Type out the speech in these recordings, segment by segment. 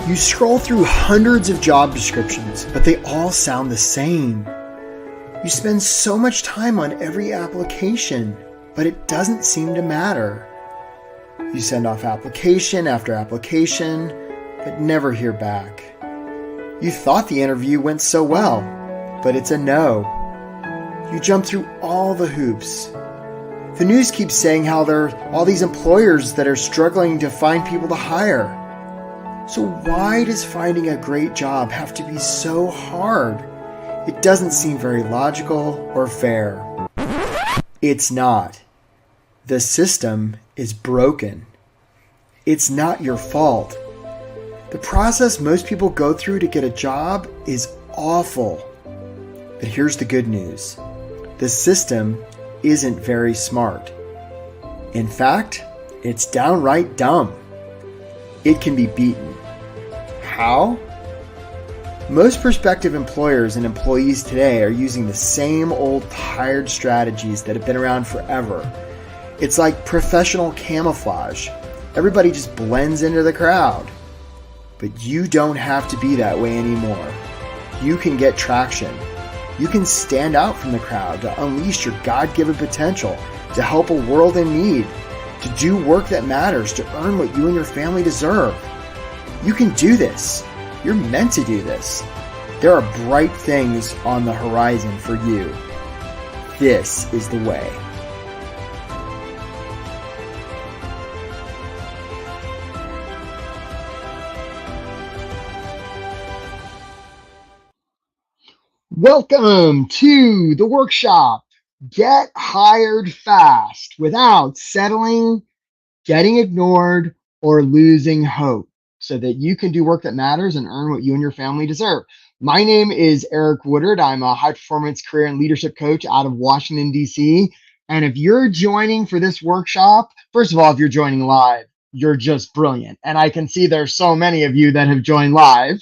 You scroll through hundreds of job descriptions, but they all sound the same. You spend so much time on every application, but it doesn't seem to matter. You send off application after application, but never hear back. You thought the interview went so well, but it's a no. You jump through all the hoops. The news keeps saying how there are all these employers that are struggling to find people to hire. So why does finding a great job have to be so hard? It doesn't seem very logical or fair. It's not. The system is broken. It's not your fault. The process most people go through to get a job is awful. But here's the good news. The system isn't very smart. In fact, it's downright dumb. It can be beaten. How? Most prospective employers and employees today are using the same old tired strategies that have been around forever. It's like professional camouflage. Everybody just blends into the crowd. But you don't have to be that way anymore. You can get traction. You can stand out from the crowd to unleash your God-given potential, to help a world in need, to do work that matters, to earn what you and your family deserve. You can do this. You're meant to do this. There are bright things on the horizon for you. This is the way. Welcome to the workshop. Get hired fast without settling, getting ignored, or losing hope, so that you can do work that matters and earn what you and your family deserve. My name is Eric Woodard. I'm a high-performance career and leadership coach out of Washington, D.C. And if you're joining for this workshop, first of all, if you're joining live, you're just brilliant. And I can see there's so many of you that have joined live.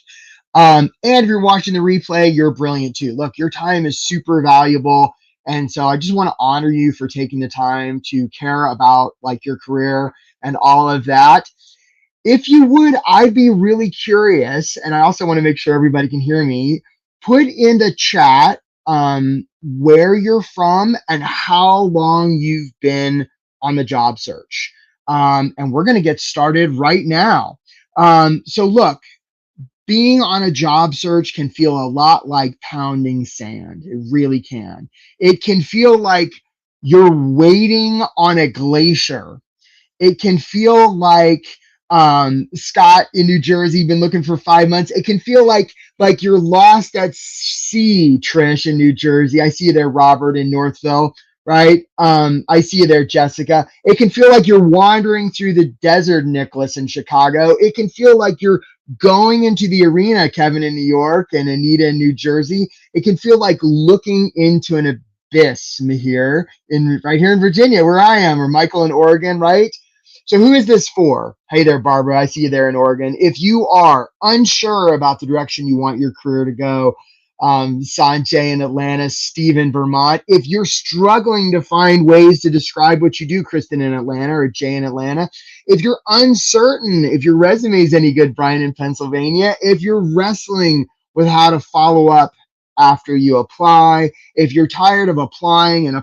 And if you're watching the replay, you're brilliant too. Look, your time is super valuable. And so I just want to honor you for taking the time to care about like your career and all of that. If you would, I'd be really curious, and I also want to make sure everybody can hear me, put in the chat where you're from and how long you've been on the job search. And we're going to get started right now. So look, being on a job search can feel a lot like pounding sand. It really can. It can feel like you're waiting on a glacier. It can feel like Scott in New Jersey, been looking for 5 months. It can feel like you're lost at sea, Trish in New Jersey. I see you there, Robert in Northville, right? I see you there, Jessica. It can feel like you're wandering through the desert, Nicholas in Chicago. It can feel like you're going into the arena, Kevin in New York and Anita in New Jersey. It can feel like looking into an abyss, Mahir, right here in Virginia, where I am, or Michael in Oregon, right? So who is this for? Hey there, Barbara. I see you there in Oregon. If you are unsure about the direction you want your career to go, Sanjay in Atlanta, Steve in Vermont. If you're struggling to find ways to describe what you do, Kristen in Atlanta or Jay in Atlanta. If you're uncertain if your resume is any good, Brian in Pennsylvania. If you're wrestling with how to follow up after you apply. If you're tired of applying and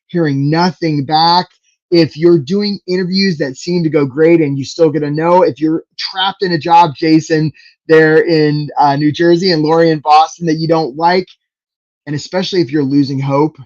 hearing nothing back. If you're doing interviews that seem to go great and you still get a no, if you're trapped in a job, Jason, there in New Jersey and Lori in Boston that you don't like, and especially if you're losing hope,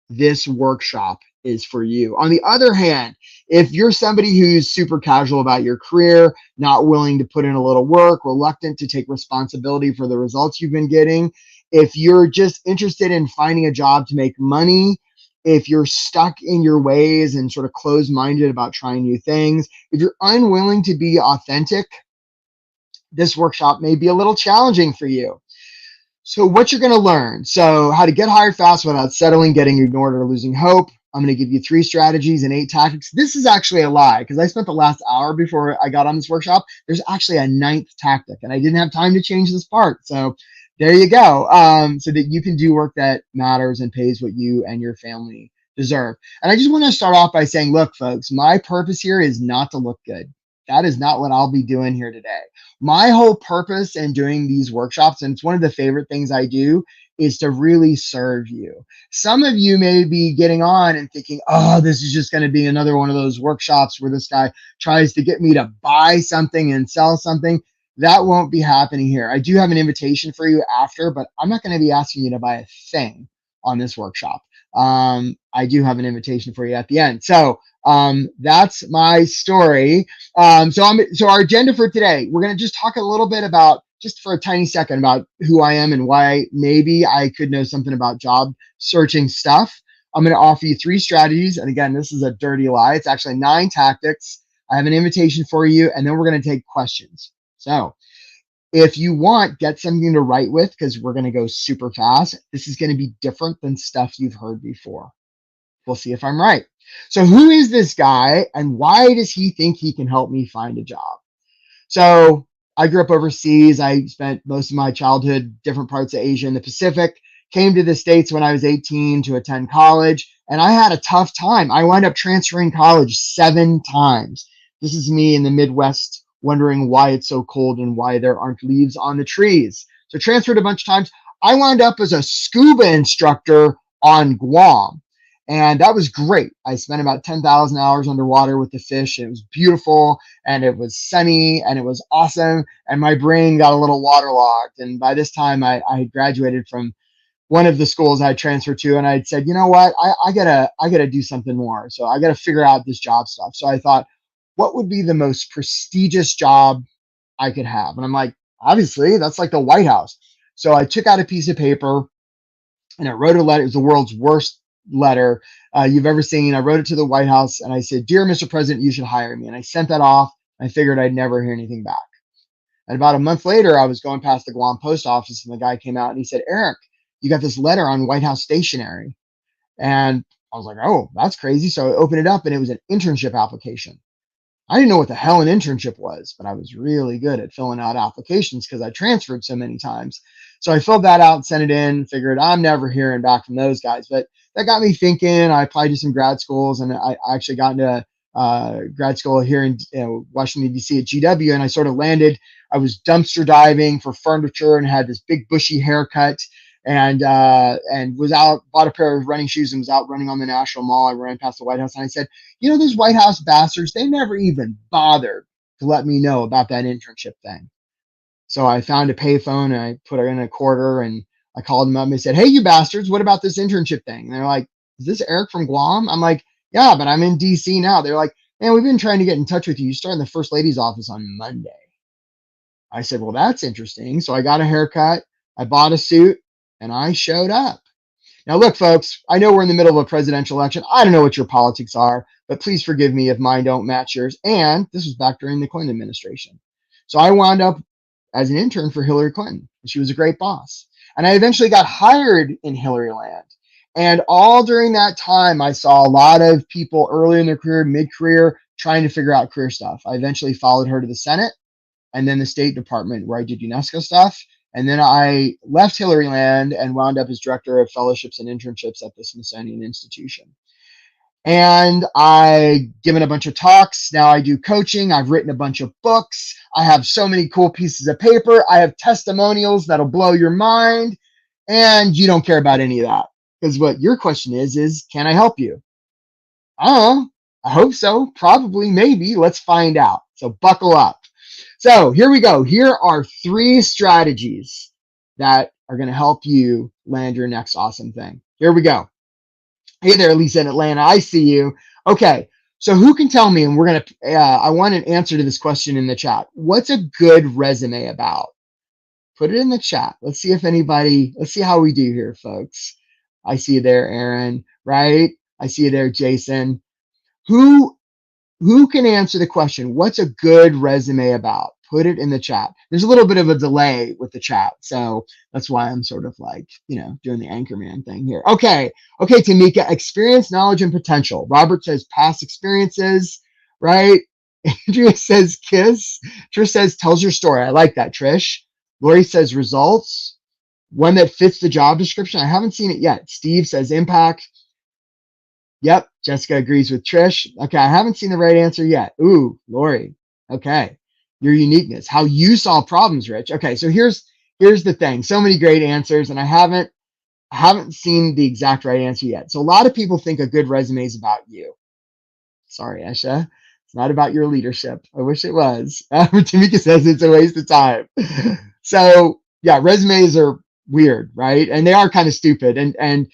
this workshop is for you. On the other hand, if you're somebody who's super casual about your career, not willing to put in a little work, reluctant to take responsibility for the results you've been getting, if you're just interested in finding a job to make money, if you're stuck in your ways and sort of closed-minded about trying new things, if you're unwilling to be authentic, this workshop may be a little challenging for you. So what you're going to learn. So how to get hired fast without settling, getting ignored, or losing hope. I'm going to give you 3 strategies and 8 tactics. This is actually a lie because I spent the last hour before I got on this workshop. There's actually a 9th tactic and I didn't have time to change this part. So there you go. So that you can do work that matters and pays what you and your family deserve. And I just want to start off by saying, look, folks, my purpose here is not to look good. that is not what I'll be doing here today. My whole purpose in doing these workshops, and it's one of the favorite things I do, is to really serve you. Some of you may be getting on and thinking, oh, this is just going to be another one of those workshops where this guy tries to get me to buy something and sell something. That won't be happening here. I do have an invitation for you after, but I'm not going to be asking you to buy a thing on this workshop. I do have an invitation for you at the end. So that's my story. So our agenda for today, we're going to just talk a little bit about, just for a tiny second, about who I am and why maybe I could know something about job searching stuff. I'm going to offer you 3 strategies. And again, this is a dirty lie. It's actually 9 tactics. I have an invitation for you, and then we're going to take questions. So if you want, get something to write with, because we're going to go super fast. This is going to be different than stuff you've heard before. We'll see if I'm right. So who is this guy, and why does he think he can help me find a job? So I grew up overseas. I spent most of my childhood different parts of Asia and the Pacific, came to the States when I was 18 to attend college, and I had a tough time. I wound up transferring college 7 times. This is me in the Midwest wondering why it's so cold and why there aren't leaves on the trees. So transferred a bunch of times. I wound up as a scuba instructor on Guam. And that was great. I spent about 10,000 hours underwater with the fish. And it was beautiful, and it was sunny, and it was awesome. And my brain got a little waterlogged. And by this time, I had graduated from one of the schools I transferred to, and I'd said, you know what, I gotta do something more. So I gotta figure out this job stuff. So I thought, what would be the most prestigious job I could have? And I'm like, obviously, that's like the White House. So I took out a piece of paper and I wrote a letter. It was the world's worst letter you've ever seen. I wrote it to the White House, and I said, "Dear Mr. President, you should hire me." And I sent that off. I figured I'd never hear anything back. And about a month later, I was going past the Guam post office, and the guy came out and he said, "Eric, you got this letter on White House stationery." And I was like, "Oh, that's crazy." So I opened it up, and it was an internship application. I didn't know what the hell an internship was, but I was really good at filling out applications because I transferred so many times. So I filled that out, sent it in, figured I'm never hearing back from those guys. But that got me thinking. I applied to some grad schools, and I actually got into grad school here in Washington, D.C. at GW, and I sort of landed. I was dumpster diving for furniture and had this big bushy haircut, and was out, bought a pair of running shoes and was out running on the National Mall. I ran past the White House, and I said, those White House bastards, they never even bothered to let me know about that internship thing. So I found a payphone, and I put in a quarter, and I called them up and I said, "Hey, you bastards, what about this internship thing?" And they're like, "Is this Eric from Guam?" I'm like, "Yeah, but I'm in DC now." They're like, "Man, we've been trying to get in touch with you. You start in the First Lady's office on Monday." I said, "Well, that's interesting." So I got a haircut, I bought a suit, and I showed up. Now, look, folks, I know we're in the middle of a presidential election. I don't know what your politics are, but please forgive me if mine don't match yours. And this was back during the Clinton administration. So I wound up as an intern for Hillary Clinton, and she was a great boss. And I eventually got hired in Hillary Land. And all during that time, I saw a lot of people early in their career, mid-career, trying to figure out career stuff. I eventually followed her to the Senate and then the State Department, where I did UNESCO stuff. And then I left Hillary Land and wound up as director of fellowships and internships at the Smithsonian Institution. And I've given a bunch of talks. Now I do coaching. I've written a bunch of books. I have so many cool pieces of paper. I have testimonials that'll blow your mind. And you don't care about any of that. Because what your question is, can I help you? I hope so. Probably, maybe. Let's find out. So buckle up. So here we go. Here are 3 strategies that are going to help you land your next awesome thing. Here we go. Hey there, Lisa in Atlanta. I see you. Okay. So who can tell me, and we're going to, I want an answer to this question in the chat. What's a good resume about? Put it in the chat. Let's see if anybody, let's see how we do here, folks. I see you there, Aaron, right? I see you there, Jason. Who can answer the question, what's a good resume about? Put it in the chat. There's a little bit of a delay with the chat, so that's why I'm sort of like, doing the Anchorman thing here. Okay, Tamika, experience, knowledge, and potential. Robert says past experiences, right? Andrea says kiss. Trish says tells your story. I like that, Trish. Lori says results. One that fits the job description. I haven't seen it yet. Steve says impact. Yep, Jessica agrees with Trish. Okay, I haven't seen the right answer yet. Ooh, Lori. Okay. Your uniqueness, how you solve problems, Rich. Okay, so here's the thing. So many great answers, and I haven't seen the exact right answer yet. So a lot of people think a good resume is about you. Sorry, Esha. It's not about your leadership. I wish it was. Tamika says it's a waste of time. So yeah, resumes are weird, right? And they are kind of stupid, but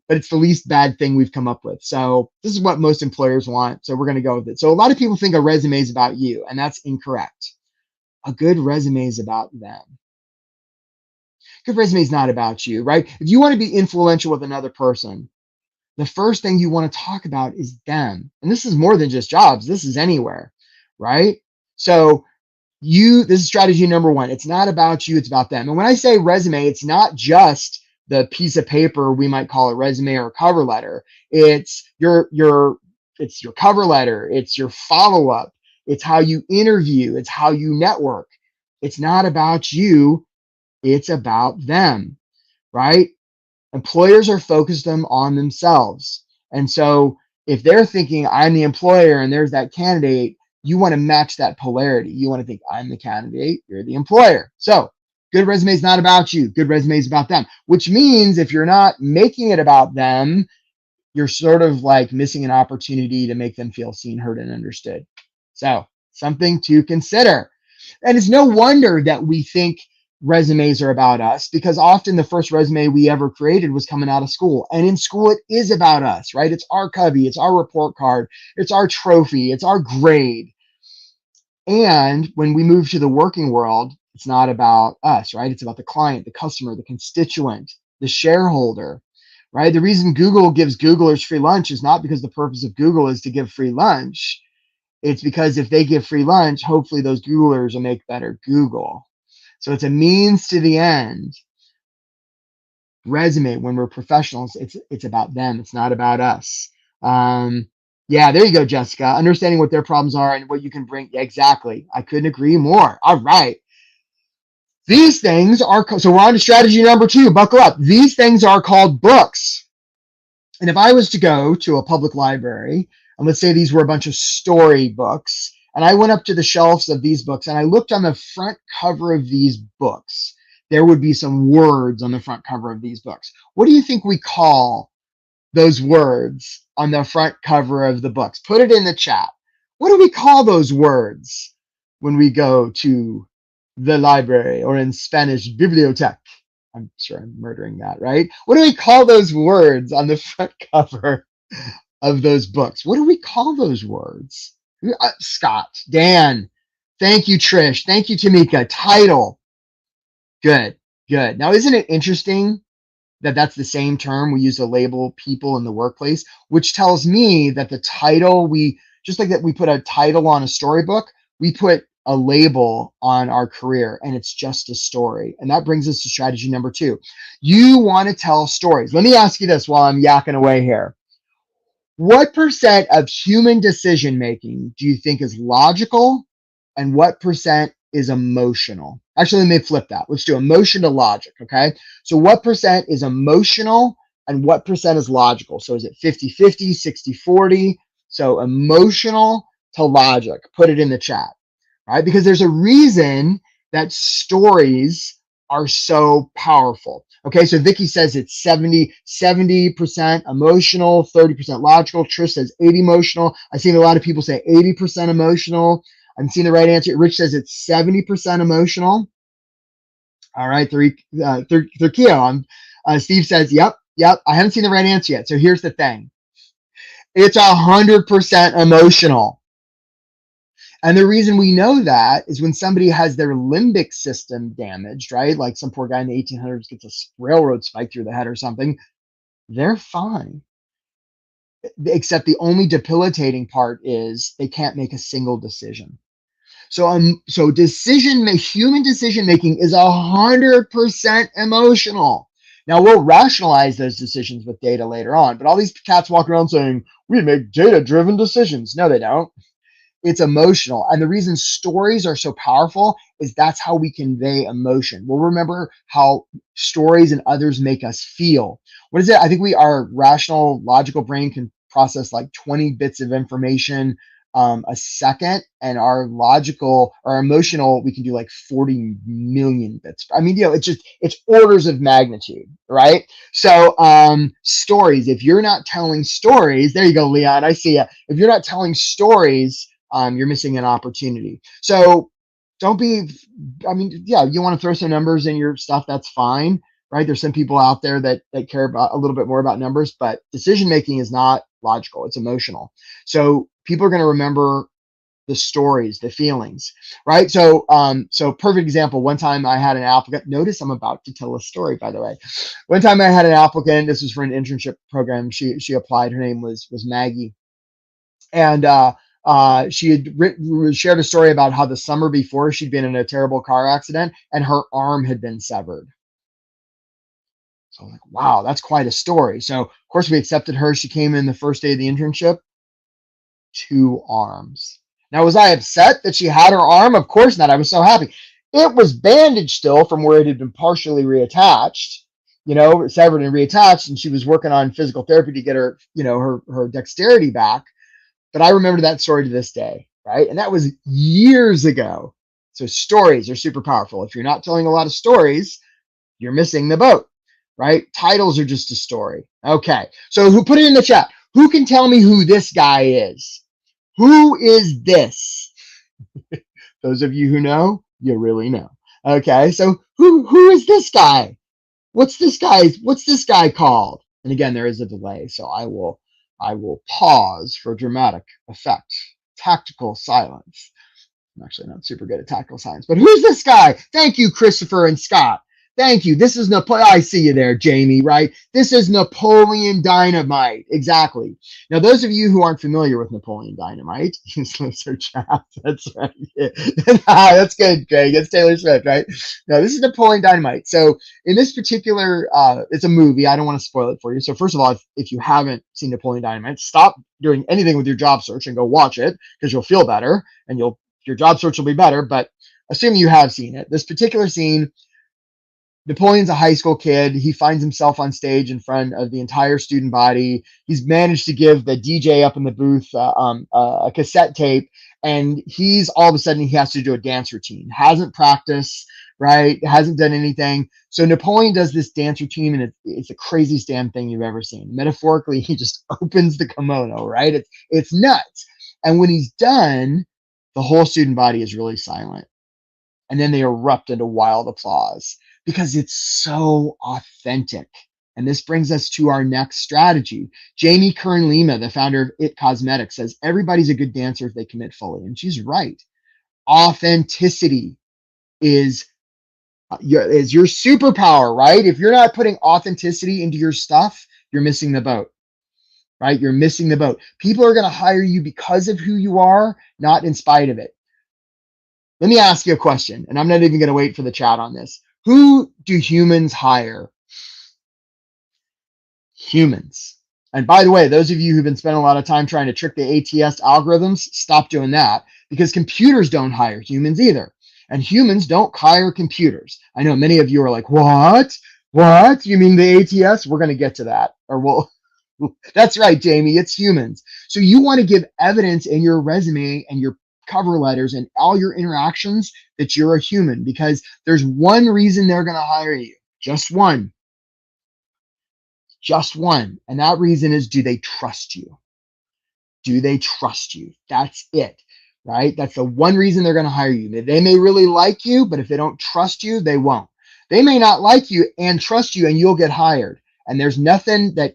it's the least bad thing we've come up with. So this is what most employers want. So we're going to go with it. So a lot of people think a resume is about you, and that's incorrect. A good resume is about them. Good resume is not about you, right? If you want to be influential with another person, the first thing you want to talk about is them. And this is more than just jobs, this is anywhere, right? So this is strategy number one. It's not about you, it's about them. And when I say resume, it's not just the piece of paper we might call a resume or a cover letter. It's your cover letter, it's your follow-up, it's how you interview, it's how you network. It's not about you, it's about them, right? Employers are focused on themselves. And so if they're thinking I'm the employer and there's that candidate, you want to match that polarity. You want to think I'm the candidate, you're the employer. So good resume is not about you. Good resume is about them, which means if you're not making it about them, you're sort of like missing an opportunity to make them feel seen, heard, and understood. So something to consider. And it's no wonder that we think resumes are about us, because often the first resume we ever created was coming out of school. And in school, it is about us, right? It's our cubby, it's our report card, it's our trophy, it's our grade. And when we move to the working world, it's not about us, right? It's about the client, the customer, the constituent, the shareholder, right? The reason Google gives Googlers free lunch is not because the purpose of Google is to give free lunch. It's because if they give free lunch, hopefully those Googlers will make better Google. So it's a means to the end. Resume, when we're professionals, it's about them. It's not about us. Yeah, there you go, Jessica. Understanding what their problems are and what you can bring. Yeah, exactly. I couldn't agree more. All right. These things are, so we're on to strategy number 2. Buckle up. These things are called books. And if I was to go to a public library, and let's say these were a bunch of story books, and I went up to the shelves of these books and I looked on the front cover of these books, there would be some words on the front cover of these books. What do you think we call those words on the front cover of the books? Put it in the chat. What do we call those words when we go to the library, or in Spanish, biblioteca? I'm sure I'm murdering that, right? What do we call those words on the front cover of those books? What do we call those words? Scott, Dan, thank you, Trish. Thank you, Tamika. Title. Good, good. Now, isn't it interesting that that's the same term we use to label people in the workplace, which tells me that the title, just like that we put a title on a storybook, we put a label on our career, and it's just a story. And that brings us to strategy number 2. You want to tell stories. Let me ask you this while I'm yakking away here. What percent of human decision making do you think is logical, and what percent is emotional? Actually, let me flip that. Let's do emotion to logic, okay? So what percent is emotional and what percent is logical? So is it 50-50, 60-40? So emotional to logic. Put it in the chat, right? Because there's a reason that stories are so powerful. Okay, so Vicky says it's 70% emotional, 30% logical. Trish says 80 emotional. I've seen a lot of people say 80% emotional. I'm seeing the right answer. Rich says it's 70% emotional. All right, Thurkio. Steve says, yep. I haven't seen the right answer yet. So here's the thing. It's 100% emotional. And the reason we know that is when somebody has their limbic system damaged, right? Like some poor guy in the 1800s gets a railroad spike through the head or something, they're fine. Except the only debilitating part is they can't make a single decision. So human decision making is 100% emotional. Now we'll rationalize those decisions with data later on, but all these cats walk around saying we make data-driven decisions. No, they don't. It's emotional. And the reason stories are so powerful is that's how we convey emotion. We'll remember how stories and others make us feel. What is it? I think our rational, logical brain can process like 20 bits of information a second, and our logical, our emotional, we can do like 40 million bits. I mean, it's orders of magnitude, right? So stories, if you're not telling stories, there you go, Leon, I see you. If you're not telling stories, you're missing an opportunity. So don't be, I mean, yeah, you want to throw some numbers in your stuff, that's fine, right? There's some people out there that care about a little bit more about numbers, but decision making is not logical, it's emotional. So people are going to remember the stories, the feelings, right? So perfect example. One time I had an applicant. Notice I'm about to tell a story, by the way. One time I had an applicant. This was for an internship program. She applied. Her name was Maggie, and she had shared a story about how the summer before she'd been in a terrible car accident and her arm had been severed. So I'm like, wow, that's quite a story. So of course we accepted her. She came in the first day of the internship, 2 arms. Now, was I upset that she had her arm? Of course not. I was so happy. It was bandaged still from where it had been partially reattached, severed and reattached, and she was working on physical therapy to get her, her dexterity back. But I remember that story to this day, right? And that was years ago. So stories are super powerful. If you're not telling a lot of stories, you're missing the boat, right? Titles are just a story. Okay. So who put it in the chat? Who can tell me who this guy is? Who is this? Those of you who know, you really know. Okay. So who is this guy? What's this guy called? And again, there is a delay, so I will pause for dramatic effect. Tactical silence. I'm actually not super good at tactical science, but who's this guy? Thank you, Christopher and Scott. Thank you. This is I see you there, Jamie, right? This is Napoleon Dynamite. Exactly. Now, those of you who aren't familiar with Napoleon Dynamite, search chat. That's right. That's good, Greg. It's Taylor Swift, right? No, this is Napoleon Dynamite. So in this particular, it's a movie. I don't want to spoil it for you. So first of all, if you haven't seen Napoleon Dynamite, stop doing anything with your job search and go watch it because you'll feel better and your job search will be better. But assuming you have seen it, this particular scene, Napoleon's a high school kid. He finds himself on stage in front of the entire student body. He's managed to give the DJ up in the booth a cassette tape, and he's all of a sudden he has to do a dance routine. Hasn't practiced, right? Hasn't done anything. So Napoleon does this dance routine, and it's the craziest damn thing you've ever seen. Metaphorically, he just opens the kimono, right? It's nuts. And when he's done, the whole student body is really silent. And then they erupt into wild applause because it's so authentic. And this brings us to our next strategy. Jamie Kern Lima, the founder of It Cosmetics, says everybody's a good dancer if they commit fully. And she's right. Authenticity is your superpower, right? If you're not putting authenticity into your stuff, you're missing the boat, right? You're missing the boat. People are going to hire you because of who you are, not in spite of it. Let me ask you a question, and I'm not even going to wait for the chat on this. Who do humans hire? Humans. And by the way, those of you who've been spending a lot of time trying to trick the ATS algorithms, stop doing that, because computers don't hire humans either. And humans don't hire computers. I know many of you are like, what? What? You mean the ATS? We're going to get to that. That's right, Jamie, it's humans. So you want to give evidence in your resume and your cover letters and all your interactions that you're a human, because there's one reason they're going to hire you. Just one. And that reason is, do they trust you? Do they trust you? That's it, right? That's the one reason they're going to hire you. They may really like you, but if they don't trust you, they won't. They may not like you and trust you, and you'll get hired. And there's nothing that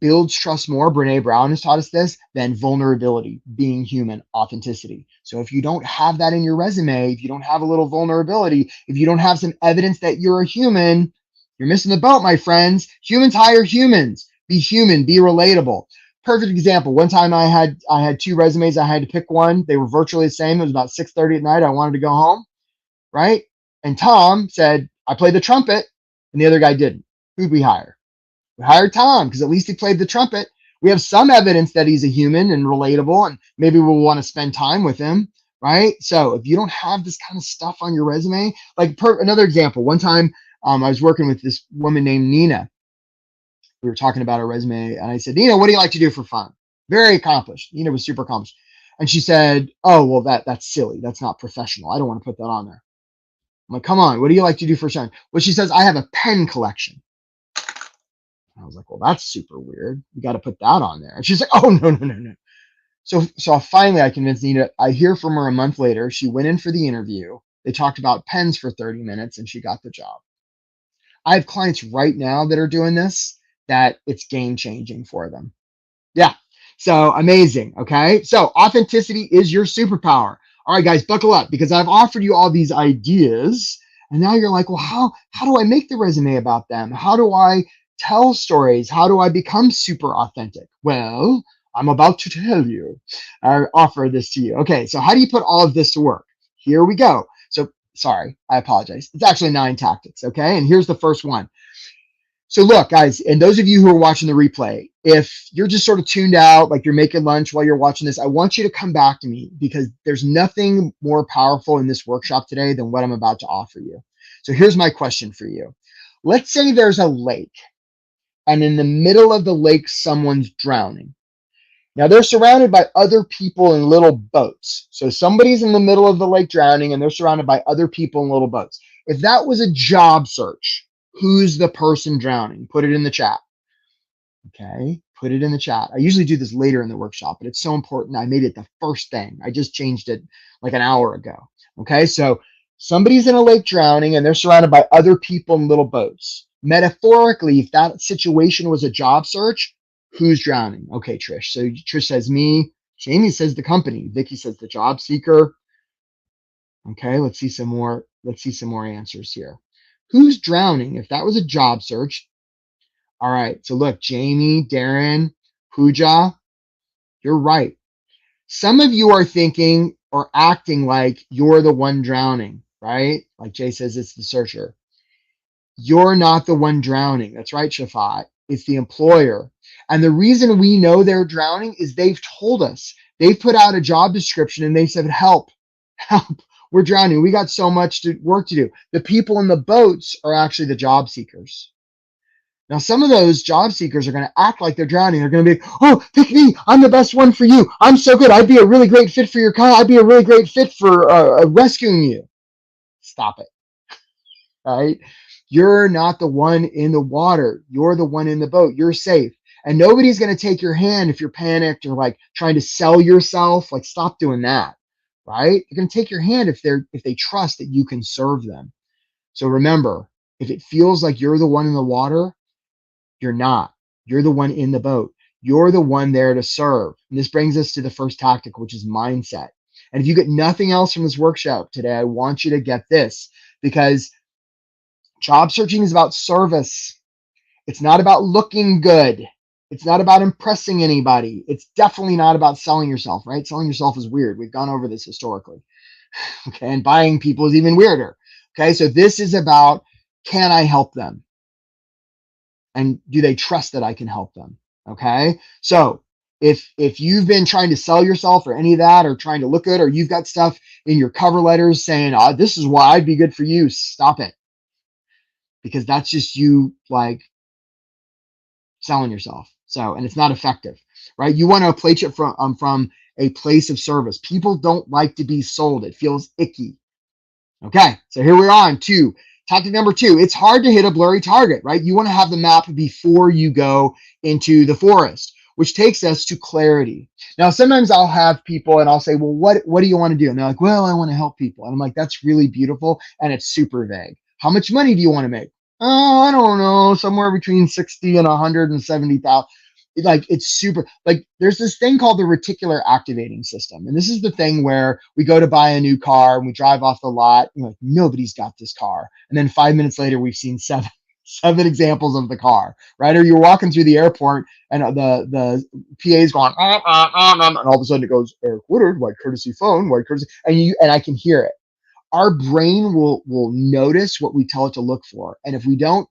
builds trust more, Brene Brown has taught us this, than vulnerability, being human, authenticity. So if you don't have that in your resume, if you don't have a little vulnerability, if you don't have some evidence that you're a human, you're missing the boat, my friends. Humans hire humans. Be human, be relatable. Perfect example. One time I had 2 resumes. I had to pick one. They were virtually the same. It was about 6:30 at night. I wanted to go home, right? And Tom said, I played the trumpet, and the other guy didn't. Who'd we hire? We hired Tom because at least he played the trumpet. We have some evidence that he's a human and relatable, and maybe we'll want to spend time with him, right? So if you don't have this kind of stuff on your resume, like another example, one time I was working with this woman named Nina. We were talking about her resume, and I said, Nina, what do you like to do for fun? very accomplished. Nina was super accomplished. And she said, oh, well, that's silly. That's not professional. I don't want to put that on there. I'm like, come on, what do you like to do for fun? Well, she says, I have a pen collection. I was like, well, that's super weird. You got to put that on there. And she's like, oh, no, no, no, no. So finally I convinced Nina. I hear from her a month later. She went in for the interview. They talked about pens for 30 minutes and she got the job. I have clients right now that are doing this, that it's game changing for them. Yeah. So amazing. Okay. So authenticity is your superpower. All right, guys, buckle up because I've offered you all these ideas. And now you're like, well, how do I make the resume about them? How do I tell stories? How do I become super authentic? Well, I'm about to tell you. I offer this to you. Okay, so how do you put all of this to work? Here we go. So sorry, I apologize. It's actually 9 tactics. Okay, and here's the first one. So look, guys, and those of you who are watching the replay, if you're just sort of tuned out, like you're making lunch while you're watching this, I want you to come back to me because there's nothing more powerful in this workshop today than what I'm about to offer you. So here's my question for you. Let's say there's a lake, and in the middle of the lake, someone's drowning. Now they're surrounded by other people in little boats. So somebody's in the middle of the lake drowning, and they're surrounded by other people in little boats. If that was a job search, who's the person drowning? Put it in the chat. Okay, put it in the chat. I usually do this later in the workshop, but it's so important. I made it the first thing. I just changed it like an hour ago. Okay, so somebody's in a lake drowning and they're surrounded by other people in little boats. Metaphorically, if that situation was a job search, who's drowning? Okay, Trish. So Trish says me. Jamie says the company. Vicky says the job seeker. Okay, let's see some more. Let's see some more answers here. Who's drowning? If that was a job search. All right. So look, Jamie, Darren, Pooja, you're right. Some of you are thinking or acting like you're the one drowning, right? Like Jay says, it's the searcher. You're not the one drowning. That's right, Shafat. It's the employer. And the reason we know they're drowning is they've told us. They've put out a job description and they said, help, help. We're drowning. We got so much work to do. The people in the boats are actually the job seekers. Now, some of those job seekers are going to act like they're drowning. They're going to be, oh, pick me. I'm the best one for you. I'm so good. I'd be a really great fit for your car. I'd be a really great fit for rescuing you. Stop it. Right? You're not the one in the water. You're the one in the boat. You're safe. And nobody's going to take your hand if you're panicked or like trying to sell yourself. Like, stop doing that. Right? They're going to take your hand if they trust that you can serve them. So remember, if it feels like you're the one in the water, you're not. You're the one in the boat. You're the one there to serve. And this brings us to the first tactic, which is mindset. And if you get nothing else from this workshop today, I want you to get this because job searching is about service. It's not about looking good. It's not about impressing anybody. It's definitely not about selling yourself, right? Selling yourself is weird. We've gone over this historically. Okay. And buying people is even weirder. Okay. So this is about, can I help them? And do they trust that I can help them? Okay. So if you've been trying to sell yourself or any of that, or trying to look good, or you've got stuff in your cover letters saying, this is why I'd be good for you, stop it. Because that's just you like selling yourself. So, and it's not effective, right? You want to approach it from a place of service. People don't like to be sold. It feels icky. Okay. So here we're on to tactic number 2. It's hard to hit a blurry target, right? You want to have the map before you go into the forest, which takes us to clarity. Now, sometimes I'll have people and I'll say, well, what do you want to do? And they're like, well, I want to help people. And I'm like, that's really beautiful. And it's super vague. How much money do you want to make? Oh, I don't know, somewhere between 60 and 170,000. Like, it's super, like, there's this thing called the reticular activating system. And this is the thing where we go to buy a new car and we drive off the lot and like, nobody's got this car. And then 5 minutes later, we've seen seven examples of the car, right? Or you're walking through the airport and the PA's going, and all of a sudden it goes, Eric Woodard, white courtesy phone, white courtesy, and I can hear it. Our brain will notice what we tell it to look for. And if we don't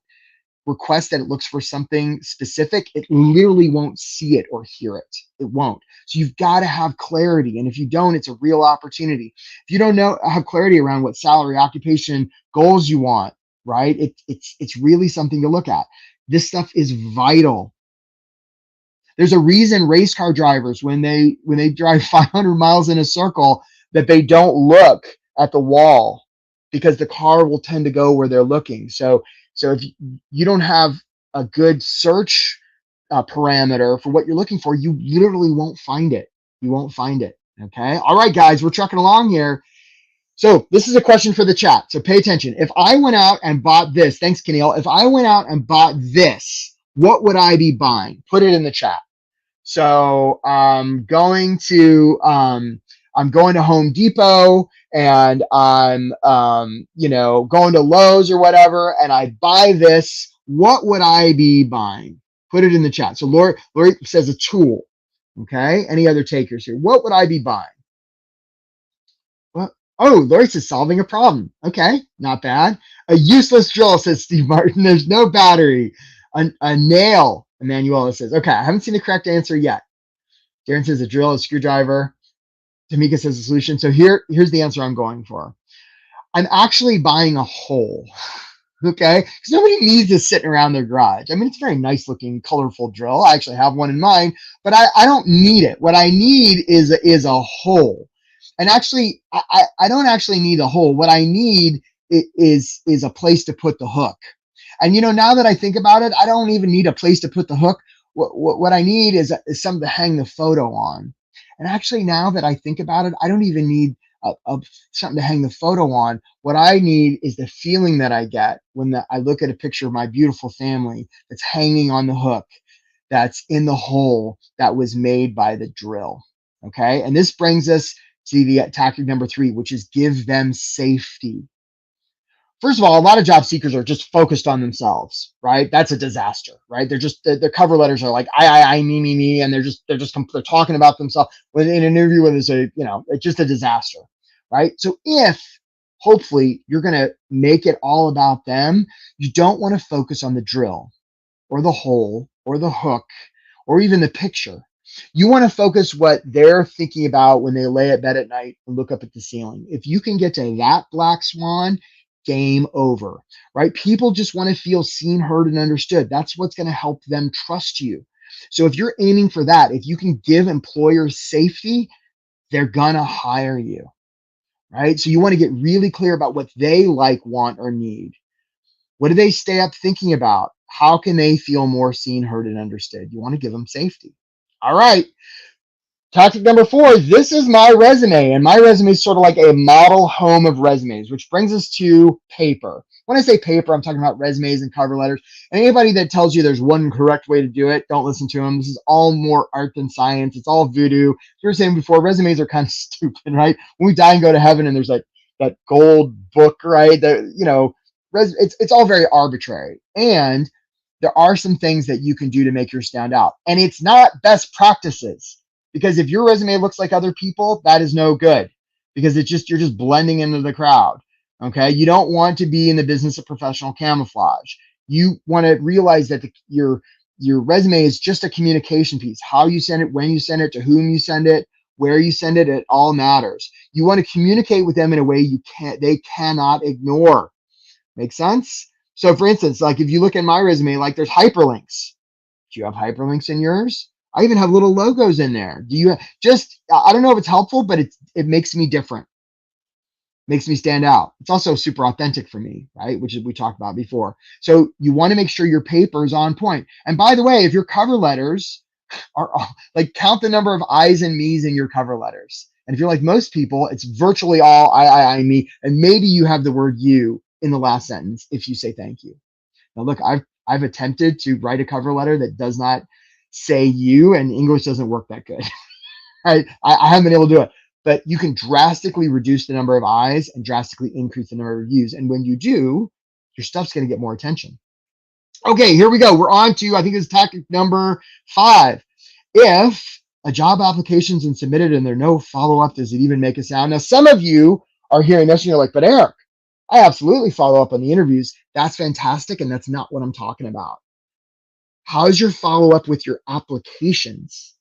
request that it looks for something specific, it literally won't see it or hear it. It won't. So you've got to have clarity. And if you don't, it's a real opportunity. If you don't have clarity around what salary, occupation, goals you want, right? It's really something to look at. This stuff is vital. There's a reason race car drivers, when they drive 500 miles in a circle, that they don't look at the wall, because the car will tend to go where they're looking. So if you don't have a good search parameter for what you're looking for, you literally won't find it. You won't find it. Okay. All right, guys, we're trucking along here. So this is a question for the chat. So pay attention. If I went out and bought this, thanks, Keneal. If I went out and bought this, what would I be buying? Put it in the chat. So I'm going to Home Depot, and I'm going to Lowe's or whatever, and I buy this. What would I be buying? Put it in the chat. So Lori says a tool. Okay. Any other takers here? What would I be buying? What? Oh, Lori says solving a problem. Okay, not bad. A useless drill, says Steve Martin. There's no battery. A nail, Emanuela says. Okay, I haven't seen the correct answer yet. Darren says a drill, a screwdriver. Tamika says a solution. So here's the answer I'm going for. I'm actually buying a hole. Okay, because nobody needs this sitting around their garage. I mean, it's a very nice looking, colorful drill. I actually have one in mine, but I don't need it. What I need is a hole. And actually, I don't actually need a hole. What I need is a place to put the hook. And now that I think about it, I don't even need a place to put the hook. What I need is something to hang the photo on. And actually, now that I think about it, I don't even need something to hang the photo on. What I need is the feeling that I get when I look at a picture of my beautiful family that's hanging on the hook, that's in the hole that was made by the drill. Okay. And this brings us to the tactic number 3, which is give them safety. First of all, a lot of job seekers are just focused on themselves, right? That's a disaster, right? Their cover letters are like I, me, and they're talking about themselves. When in an interview, when it's it's just a disaster, right? So if hopefully you're going to make it all about them, you don't want to focus on the drill or the hole or the hook or even the picture. You want to focus what they're thinking about when they lay at bed at night and look up at the ceiling. If you can get to that black swan, game over, right? People just want to feel seen, heard, and understood. That's what's going to help them trust you. So if you're aiming for that, if you can give employers safety, they're going to hire you, right? So you want to get really clear about what they like, want, or need. What do they stay up thinking about? How can they feel more seen, heard, and understood? You want to give them safety. All right. Tactic number 4, this is my resume, and my resume is sort of like a model home of resumes, which brings us to paper. When I say paper, I'm talking about resumes and cover letters. And anybody that tells you there's one correct way to do it, don't listen to them. This is all more art than science. It's all voodoo. As we were saying before, resumes are kind of stupid, right? When we die and go to heaven and there's like that gold book, right? It's all very arbitrary. And there are some things that you can do to make yours stand out. And it's not best practices. Because if your resume looks like other people, that is no good, because you're just blending into the crowd. Okay. You don't want to be in the business of professional camouflage. You want to realize that your resume is just a communication piece. How you send it, when you send it, to whom you send it, where you send it, it all matters. You want to communicate with them in a way they cannot ignore. Make sense? So for instance, like if you look at my resume, like there's hyperlinks. Do you have hyperlinks in yours? I even have little logos in there. Do you I don't know if it's helpful, but it makes me different. Makes me stand out. It's also super authentic for me, right? Which we talked about before. So you want to make sure your paper is on point. And by the way, if your cover letters are like, count the number of I's and me's in your cover letters. And if you're like most people, it's virtually all I, me, and maybe you have the word you in the last sentence if you say thank you. Now look, I've attempted to write a cover letter that does not say you, and English doesn't work that good. I haven't been able to do it, but you can drastically reduce the number of I's and drastically increase the number of U's. And when you do, your stuff's going to get more attention. Okay, here we go. We're on to, I think it's tactic number 5. If a job application's been submitted and there's no follow-up, does it even make a sound? Now, some of you are hearing this and you're like, but Eric, I absolutely follow up on the interviews. That's fantastic, and that's not what I'm talking about. How's your follow-up with your applications?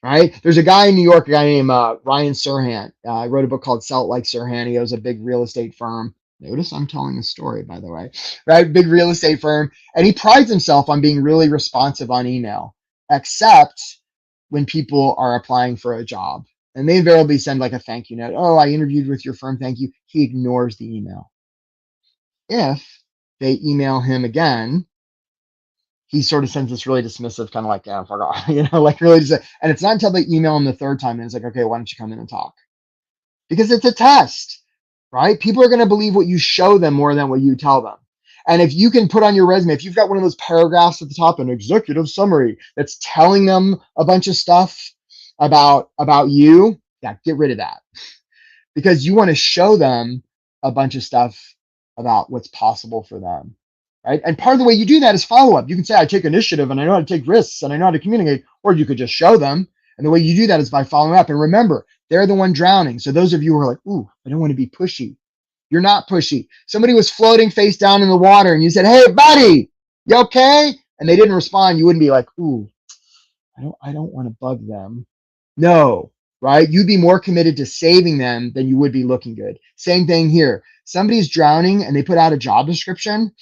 Right? There's a guy in New York, a guy named Ryan Serhant. I wrote a book called Sell It Like Serhant. He owns a big real estate firm. Notice I'm telling a story, by the way, right? Big real estate firm. And he prides himself on being really responsive on email, except when people are applying for a job. And they invariably send like a thank you note. Oh, I interviewed with your firm. Thank you. He ignores the email. If they email him again, he sort of sends this really dismissive kind of like, yeah, I forgot, like really just, and it's not until they email him the third time and it's like, okay, why don't you come in and talk? Because it's a test, right? People are going to believe what you show them more than what you tell them. And if you can put on your resume, if you've got one of those paragraphs at the top, an executive summary that's telling them a bunch of stuff about you, yeah, get rid of that, because you want to show them a bunch of stuff about what's possible for them, right? And part of the way you do that is follow up. You can say, I take initiative and I know how to take risks and I know how to communicate, or you could just show them. And the way you do that is by following up. And remember, they're the one drowning. So those of you who are like, ooh, I don't want to be pushy. You're not pushy. Somebody was floating face down in the water and you said, hey, buddy, you okay? And they didn't respond. You wouldn't be like, ooh, I don't want to bug them. No, right? You'd be more committed to saving them than you would be looking good. Same thing here. Somebody's drowning and they put out a job description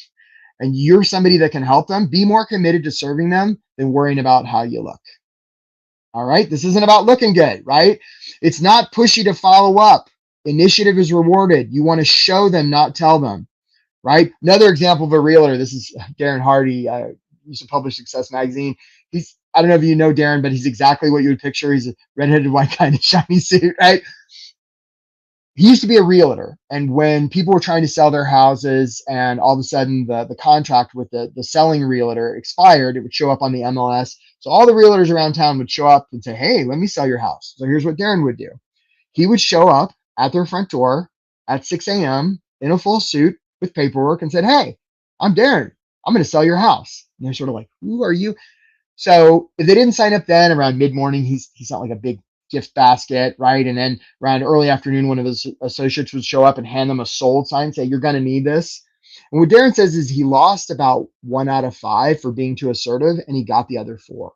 and you're somebody that can help them. Be more committed to serving them than worrying about how you look. All right. This isn't about looking good, right? It's not pushy to follow up. Initiative is rewarded. You want to show them, not tell them, right? Another example of a realtor. This is Darren Hardy. Used to publish Success Magazine. I don't know if you know Darren, but he's exactly what you would picture. He's a redheaded white guy in a shiny suit, right? He used to be a realtor. And when people were trying to sell their houses and all of a sudden the contract with the selling realtor expired, it would show up on the MLS. So all the realtors around town would show up and say, hey, let me sell your house. So here's what Darren would do. He would show up at their front door at 6 a.m. in a full suit with paperwork and said, hey, I'm Darren. I'm going to sell your house. And they're sort of like, who are you? So if they didn't sign up then, around mid-morning, he's not like a big gift basket, right? And then around early afternoon, one of his associates would show up and hand them a sold sign, say, you're going to need this. And what Darren says is he lost about 1 out of 5 for being too assertive, and he got the other 4.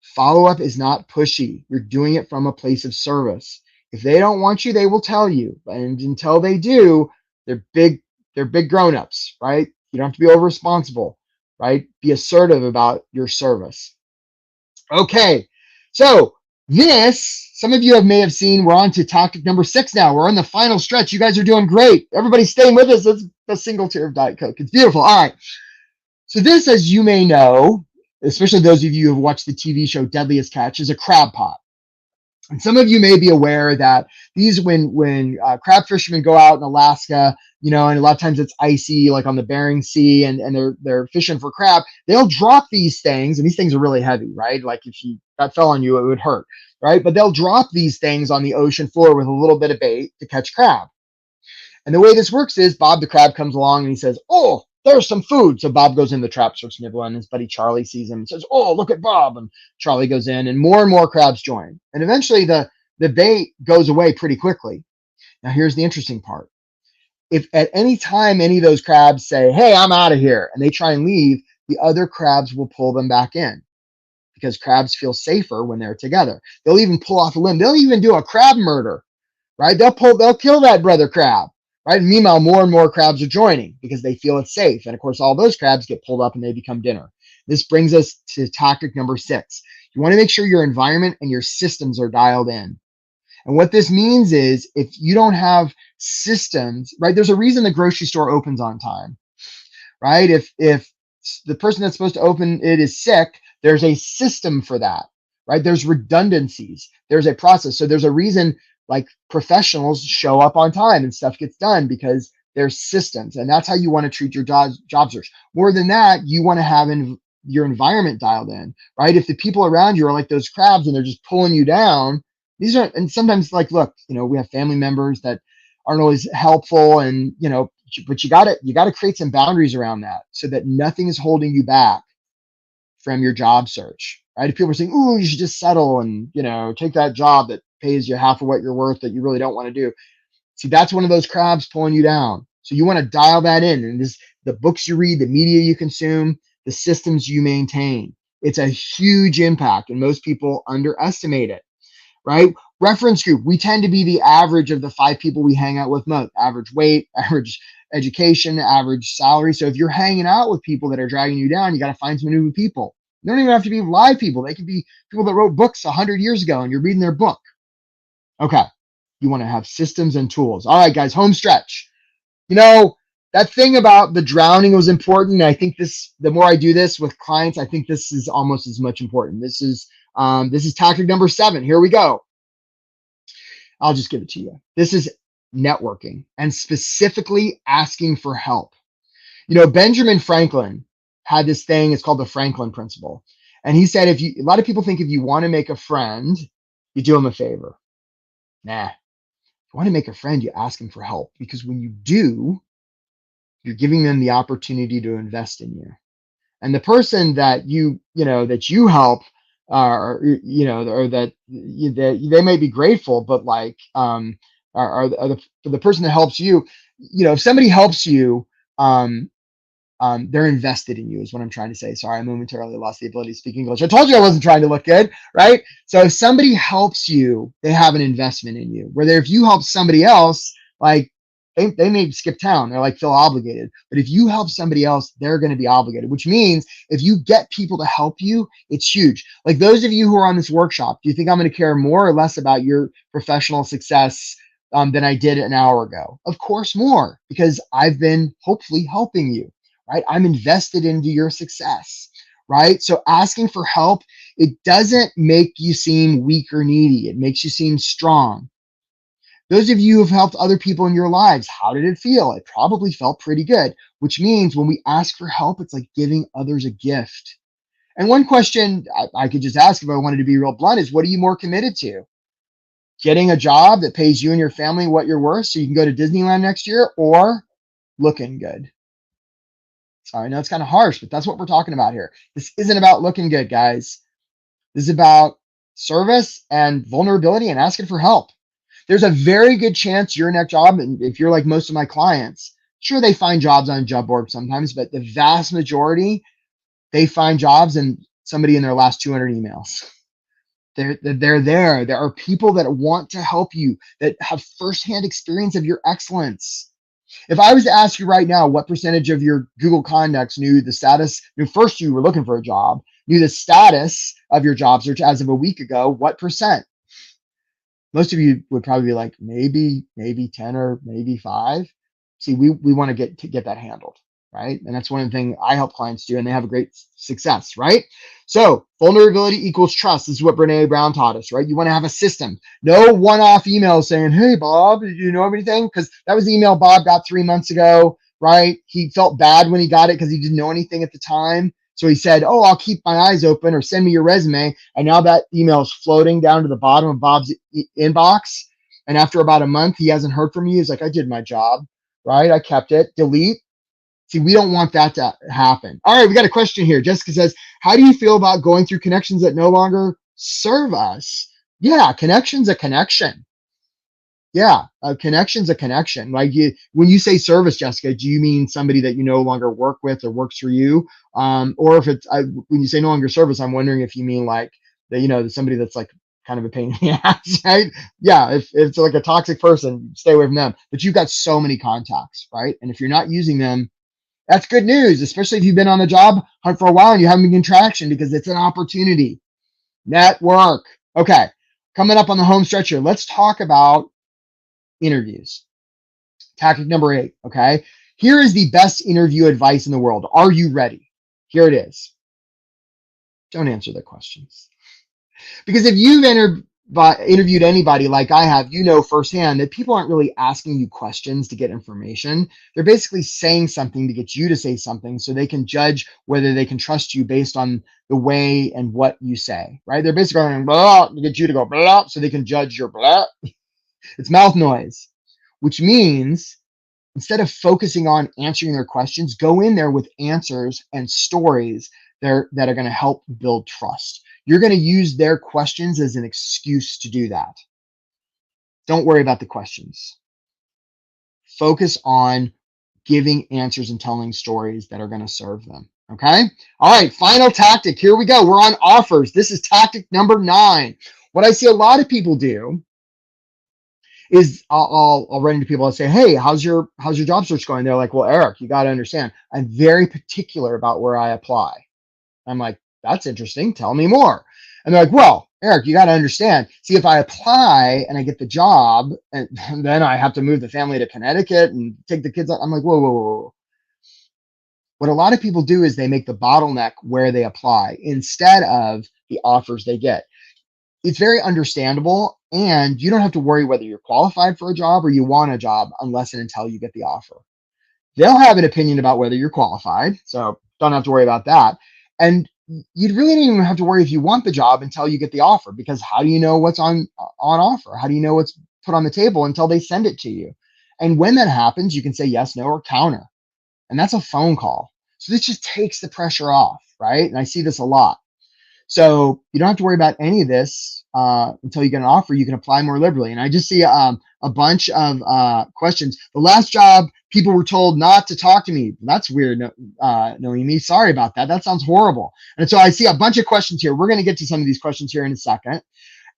Follow up is not pushy. You're doing it from a place of service. If they don't want you, they will tell you. And until they do, they're big grown-ups, right? You don't have to be over responsible, right? Be assertive about your service. Okay. So some of you may have seen, we're on to tactic number 6 now. We're on the final stretch. You guys are doing great. Everybody's staying with us. It's a single tier of Diet Coke. It's beautiful. All right. So this, as you may know, especially those of you who have watched the TV show Deadliest Catch, is a crab pot. And some of you may be aware that these, when crab fishermen go out in Alaska, and a lot of times it's icy, like on the Bering Sea, and they're fishing for crab, they'll drop these things, and these things are really heavy, right? Like if that fell on you, it would hurt, right? But they'll drop these things on the ocean floor with a little bit of bait to catch crab. And the way this works is Bob the crab comes along and he says, oh, there's some food. So Bob goes in the trap, starts nibbling. His buddy Charlie sees him and says, oh, look at Bob. And Charlie goes in and more crabs join. And eventually the bait goes away pretty quickly. Now, here's the interesting part. If at any time any of those crabs say, hey, I'm out of here, and they try and leave, the other crabs will pull them back in because crabs feel safer when they're together. They'll even pull off a limb. They'll even do a crab murder, right? They'll kill that brother crab. Right? Meanwhile, more and more crabs are joining because they feel it's safe. And of course, all those crabs get pulled up and they become dinner. This brings us to tactic number 6. You want to make sure your environment and your systems are dialed in. And what this means is if you don't have systems, right? There's a reason the grocery store opens on time, right? If the person that's supposed to open it is sick, there's a system for that, right? There's redundancies. There's a process. So there's a reason like professionals show up on time and stuff gets done because there's systems. And that's how you want to treat your job search. More than that, you want to have your environment dialed in, right? If the people around you are like those crabs and they're just pulling you down, and sometimes like, look, we have family members that aren't always helpful and, but you got to create some boundaries around that so that nothing is holding you back from your job search, right? If people are saying, ooh, you should just settle and, take that job that pays you half of what you're worth that you really don't want to do. See, that's one of those crabs pulling you down. So you want to dial that in. And the books you read, the media you consume, the systems you maintain. It's a huge impact and most people underestimate it. right? Reference group, we tend to be the average of the 5 people we hang out with most. Average weight, average education, average salary. So if you're hanging out with people that are dragging you down, you got to find some new people. They don't even have to be live people. They could be people that wrote books 100 years ago and you're reading their book. Okay. You want to have systems and tools. All right, guys, home stretch. You know, that thing about the drowning was important. I think the more I do this with clients, I think this is almost as much important. This is tactic number 7. Here we go. I'll just give it to you. This is networking and specifically asking for help. Benjamin Franklin had this thing, it's called the Franklin principle. And he said, a lot of people think if you want to make a friend, you do them a favor. Nah, if you want to make a friend, you ask them for help, because when you do, you're giving them the opportunity to invest in you. And the person that you help, or that they may be grateful, but like, the person that helps you, if somebody helps you, they're invested in you, is what I'm trying to say. Sorry, I momentarily lost the ability to speak English. I told you I wasn't trying to look good, right? So if somebody helps you, they have an investment in you. Whether if you help somebody else, like they may skip town, they're like feel obligated. But if you help somebody else, they're going to be obligated, which means if you get people to help you, it's huge. Like those of you who are on this workshop, do you think I'm going to care more or less about your professional success than I did an hour ago? Of course, more, because I've been hopefully helping you. Right? I'm invested into your success, right? So asking for help, it doesn't make you seem weak or needy. It makes you seem strong. Those of you who have helped other people in your lives, how did it feel? It probably felt pretty good, which means when we ask for help, it's like giving others a gift. And one question I could just ask if I wanted to be real blunt is, what are you more committed to? Getting a job that pays you and your family what you're worth so you can go to Disneyland next year, or looking good? Sorry, I know it's kind of harsh, but that's what we're talking about here. This isn't about looking good, guys. This is about service and vulnerability and asking for help. There's a very good chance your next job, and if you're like most of my clients, sure, they find jobs on job boards sometimes, but the vast majority, they find jobs and somebody in their last 200 emails. They're there. There are people that want to help you, that have firsthand experience of your excellence. If I was to ask you right now, what percentage of your Google contacts knew the status, first you were looking for a job, knew the status of your job search as of a week ago, what percent? Most of you would probably be like, maybe 10 or maybe 5. See, we want to get that handled, right? And that's one of the things I help clients do, and they have a great success, right? So vulnerability equals trust. This is what Brene Brown taught us, right? You want to have a system. No one-off email saying, hey, Bob, did you know anything? Because that was the email Bob got 3 months ago, right? He felt bad when he got it because he didn't know anything at the time. So he said, oh, I'll keep my eyes open, or send me your resume. And now that email is floating down to the bottom of Bob's inbox. And after about a month, he hasn't heard from you. He's like, I did my job, right? I kept it. Delete. See, we don't want that to happen. All right, we got a question here. Jessica says, how do you feel about going through connections that no longer serve us? Yeah, connection's a connection. Yeah, a connection's a connection. Like when you say service, Jessica, do you mean somebody that you no longer work with or works for you? Or if it's when you say no longer service, I'm wondering if you mean like somebody that's like kind of a pain in the ass, right? Yeah, if it's like a toxic person, stay away from them. But you've got so many contacts, right? And if you're not using them, that's good news, especially if you've been on the job hunt for a while and you haven't been getting traction, because it's an opportunity. Network. Okay, coming up on the home stretch here, let's talk about interviews. Tactic number 8, okay? Here is the best interview advice in the world. Are you ready? Here it is. Don't answer the questions. Because if you've interviewed anybody like I have, you know firsthand that people aren't really asking you questions to get information. They're basically saying something to get you to say something so they can judge whether they can trust you based on the way and what you say, right? They're basically going blah to get you to go blah so they can judge your blah. It's mouth noise, which means instead of focusing on answering their questions, go in there with answers and stories that are going to help build trust. You're going to use their questions as an excuse to do that. Don't worry about the questions. Focus on giving answers and telling stories that are going to serve them. Okay. All right. Final tactic. Here we go. We're on offers. This is tactic number 9. What I see a lot of people do is I'll run into people and say, hey, how's your job search going? They're like, well, Eric, you got to understand, I'm very particular about where I apply. I'm like, that's interesting. Tell me more. And they're like, well, Eric, you got to understand. See, if I apply and I get the job, and then I have to move the family to Connecticut and take the kids out. I'm like, whoa, whoa, whoa. What a lot of people do is they make the bottleneck where they apply instead of the offers they get. It's very understandable, and you don't have to worry whether you're qualified for a job or you want a job unless and until you get the offer. They'll have an opinion about whether you're qualified, so don't have to worry about that. And you really don't even have to worry if you want the job until you get the offer, because how do you know what's on offer? How do you know what's put on the table until they send it to you? And when that happens, you can say yes, no, or counter. And that's a phone call. So this just takes the pressure off, right? And I see this a lot. So you don't have to worry about any of this until you get an offer. You can apply more liberally. And I just see a bunch of questions. The last job, people were told not to talk to me. That's weird, Noemi. Sorry about that. That sounds horrible. And so I see a bunch of questions here. We're going to get to some of these questions here in a second.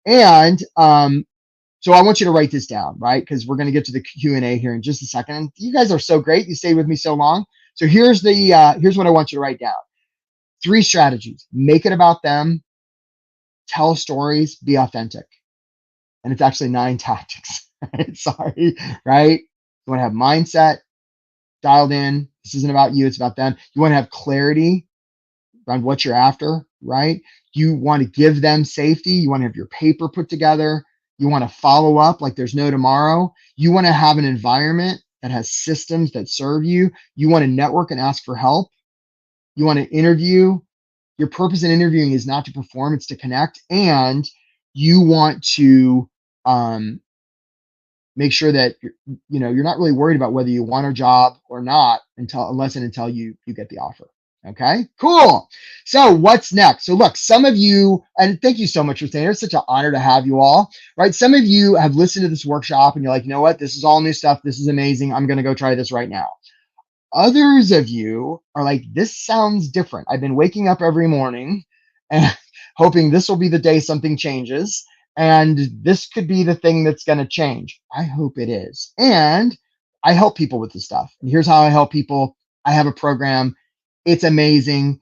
And so I want you to write this down, right? Because we're going to get to the Q&A here in just a second. And you guys are so great. You stayed with me so long. So here's what I want you to write down. 3 strategies. Make it about them, tell stories, be authentic. And it's actually 9 tactics. Sorry, right? You want to have mindset dialed in. This isn't about you, it's about them. You want to have clarity around what you're after, right? You want to give them safety. You want to have your paper put together. You want to follow up like there's no tomorrow. You want to have an environment that has systems that serve you. You want to network and ask for help. You want to interview. Your purpose in interviewing is not to perform, it's to connect. And you want to make sure that you're not really worried about whether you want a job or not until you get the offer. Okay, cool. So what's next? So look, some of you, and thank you so much for staying here. It's such an honor to have you all, right? Some of you have listened to this workshop and you're like, you know what? This is all new stuff. This is amazing. I'm going to go try this right now. Others of you are like, this sounds different. I've been waking up every morning and hoping this will be the day something changes. And this could be the thing that's going to change. I hope it is. And I help people with this stuff. And here's how I help people. I have a program. It's amazing.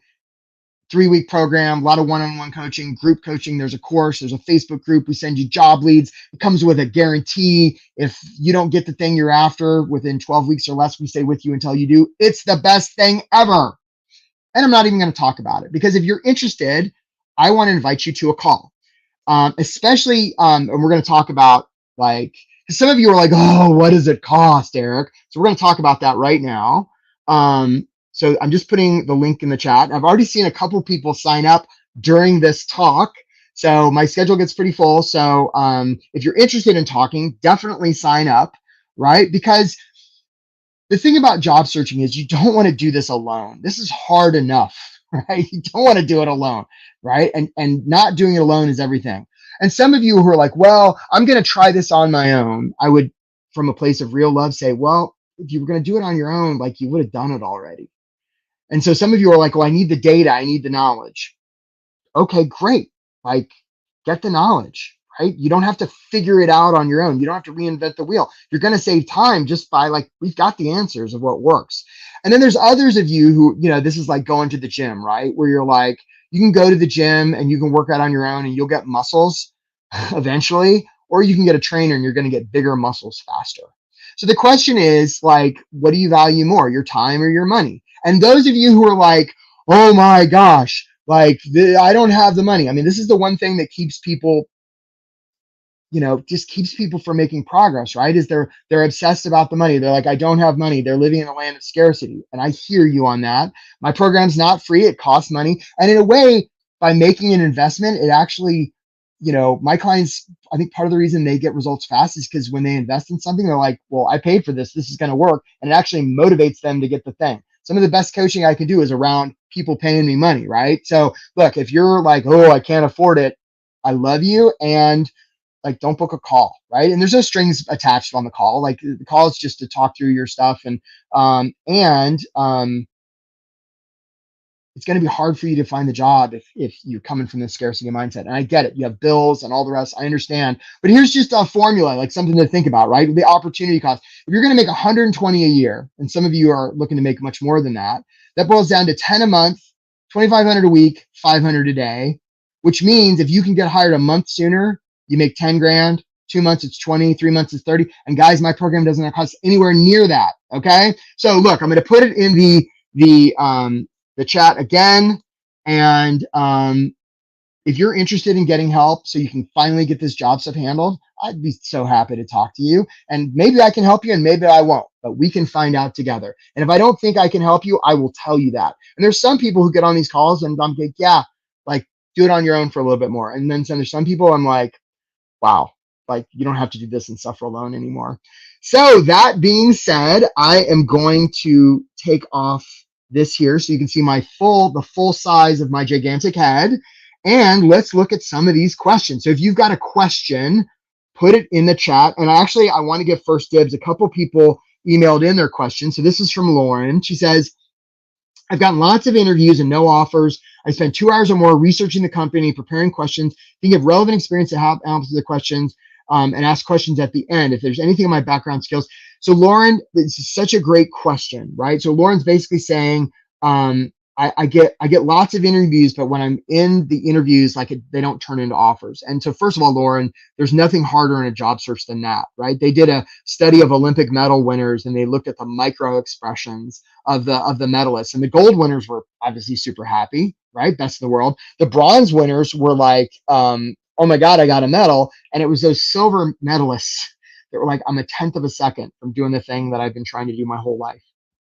3-week program, a lot of one-on-one coaching, group coaching. There's a course, there's a Facebook group. We send you job leads. It comes with a guarantee. If you don't get the thing you're after within 12 weeks or less, we stay with you until you do. It's the best thing ever. And I'm not even going to talk about it, because if you're interested, I want to invite you to a call. Especially, and we're going to talk about, like, some of you are like, oh, what does it cost, Eric? So we're going to talk about that right now. So I'm just putting the link in the chat. I've already seen a couple people sign up during this talk. So my schedule gets pretty full. So if you're interested in talking, definitely sign up, right? Because the thing about job searching is you don't want to do this alone. This is hard enough, right? You don't want to do it alone, right? And not doing it alone is everything. And some of you who are like, well, I'm going to try this on my own. I would, from a place of real love, say, well, if you were going to do it on your own, like, you would have done it already. And so some of you are like, well, I need the data, I need the knowledge. Okay, great. Like, get the knowledge, right? You don't have to figure it out on your own. You don't have to reinvent the wheel. You're going to save time just by, like, we've got the answers of what works. And then there's others of you who, this is like going to the gym, right? Where you're like, you can go to the gym and you can work out on your own and you'll get muscles eventually, or you can get a trainer and you're going to get bigger muscles faster. So the question is, like, what do you value more, your time or your money? And those of you who are like, oh my gosh, like, I don't have the money. I mean, this is the one thing that keeps people, just keeps people from making progress, right? Is they're obsessed about the money. They're like, I don't have money. They're living in a land of scarcity. And I hear you on that. My program's not free. It costs money. And in a way, by making an investment, it actually, my clients, I think part of the reason they get results fast is because when they invest in something, they're like, well, I paid for this. This is going to work. And it actually motivates them to get the thing. Some of the best coaching I can do is around people paying me money, right? So look, if you're like, oh, I can't afford it, I love you. And, like, don't book a call, right? And there's no strings attached on the call. Like, the call is just to talk through your stuff. And it's going to be hard for you to find the job if you're coming from this scarcity mindset. And I get it. You have bills and all the rest. I understand. But here's just a formula, like something to think about, right? The opportunity cost. If you're going to make 120 a year, and some of you are looking to make much more than that, that boils down to 10 a month, 2,500 a week, 500 a day, which means if you can get hired a month sooner, you make 10 grand. 2 months, it's 20, 3 months, it's 30. And guys, my program doesn't cost anywhere near that. Okay. So look, I'm going to put it in the chat again. And if you're interested in getting help so you can finally get this job stuff handled, I'd be so happy to talk to you. And maybe I can help you and maybe I won't, but we can find out together. And if I don't think I can help you, I will tell you that. And there's some people who get on these calls and I'm like, yeah, like do it on your own for a little bit more. And then there's some people I'm like, wow, like you don't have to do this and suffer alone anymore. So that being said, I am going to take off this here so you can see the full size of my gigantic head. And let's look at some of these questions. So if you've got a question, put it in the chat. And I want to give first dibs. A couple people emailed in their questions. So this is from Lauren. She says, I've gotten lots of interviews and no offers. I spent 2 hours or more researching the company, preparing questions, think of relevant experience to help answer the questions, and ask questions at the end if there's anything in my background skills. So Lauren, this is such a great question, right? So Lauren's basically saying, I get lots of interviews, but when I'm in the interviews, they don't turn into offers. And so first of all, Lauren, there's nothing harder in a job search than that, right? They did a study of Olympic medal winners and they looked at the micro expressions of the medalists, and the gold winners were obviously super happy, right? Best in the world. The bronze winners were like, oh my God, I got a medal. And it was those silver medalists that were like, I'm a 10th of a second from doing the thing that I've been trying to do my whole life.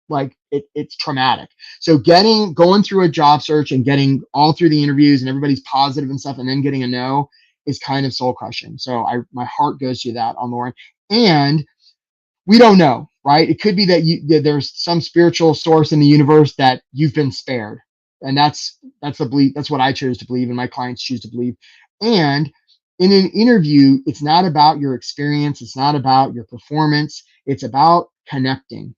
Like it's traumatic. So going through a job search and getting all through the interviews and everybody's positive and stuff, and then getting a no is kind of soul crushing. So my heart goes to that on Lauren. And we don't know, right? It could be that there's some spiritual source in the universe that you've been spared. And that's the belief. That's what I chose to believe and my clients choose to believe. And in an interview, it's not about your experience. It's not about your performance. It's about connecting.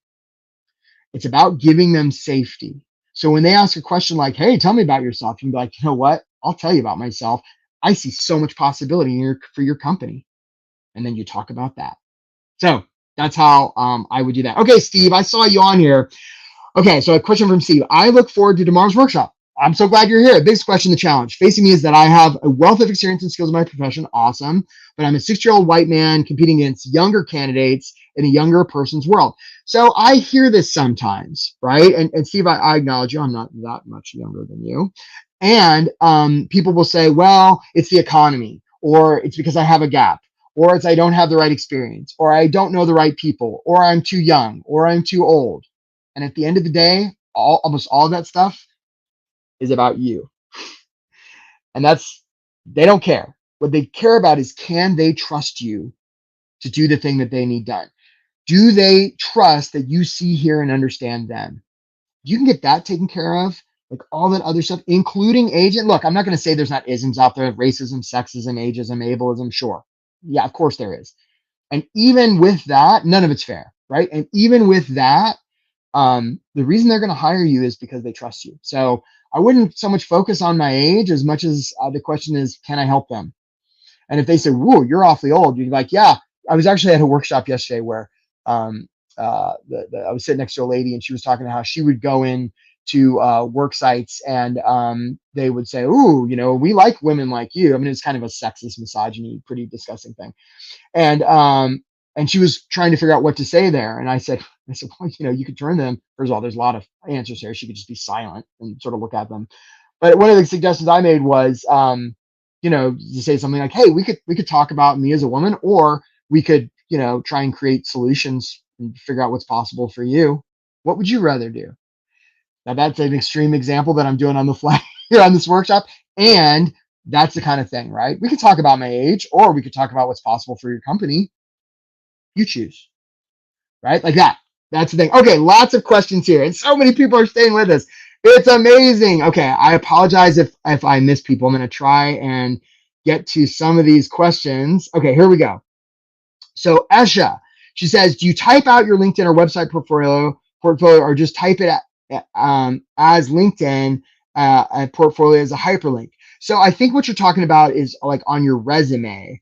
It's about giving them safety. So when they ask a question like, hey, tell me about yourself, you can be like, you know what? I'll tell you about myself. I see so much possibility for your company. And then you talk about that. So that's how I would do that. Okay, Steve, I saw you on here. Okay, so a question from Steve. I look forward to tomorrow's workshop. I'm so glad you're here. Biggest question, the challenge facing me is that I have a wealth of experience and skills in my profession. Awesome. But I'm a 60-year-old white man competing against younger candidates in a younger person's world. So I hear this sometimes, right? And Steve, I acknowledge you. I'm not that much younger than you. And people will say, well, it's the economy, or it's because I have a gap, or it's I don't have the right experience, or I don't know the right people, or I'm too young, or I'm too old. And at the end of the day, almost all of that stuff is about you. And they don't care. What they care about is, can they trust you to do the thing that they need done? Do they trust that you see, hear, and understand them? You can get that taken care of, like all that other stuff, including age. And look, I'm not going to say there's not isms out there, racism, sexism, ageism, ableism. Sure. Yeah, of course there is. And even with that, none of it's fair, right? And even with that, the reason they're going to hire you is because they trust you. So I wouldn't so much focus on my age as much as the question is, can I help them? And if they say, whoa, you're awfully old, you'd be like, yeah. I was actually at a workshop yesterday where I was sitting next to a lady and she was talking about how she would go in to work sites and they would say, ooh, we like women like you. I mean, it's kind of a sexist, misogyny, pretty disgusting thing. And she was trying to figure out what to say there. And I said, well, you could turn them. First of all, there's a lot of answers here. She could just be silent and sort of look at them. But one of the suggestions I made was, to say something like, hey, we could talk about me as a woman, or we could, try and create solutions and figure out what's possible for you. What would you rather do? Now that's an extreme example that I'm doing on the fly here on this workshop. And that's the kind of thing, right? We could talk about my age, or we could talk about what's possible for your company. You choose, right? Like that. That's the thing. Okay, lots of questions here, and so many people are staying with us. It's amazing. Okay, I apologize if I miss people. I'm going to try and get to some of these questions. Okay, here we go. So Esha, she says, do you type out your LinkedIn or website portfolio, or just type it as LinkedIn, a portfolio as a hyperlink. So I think what you're talking about is like on your resume.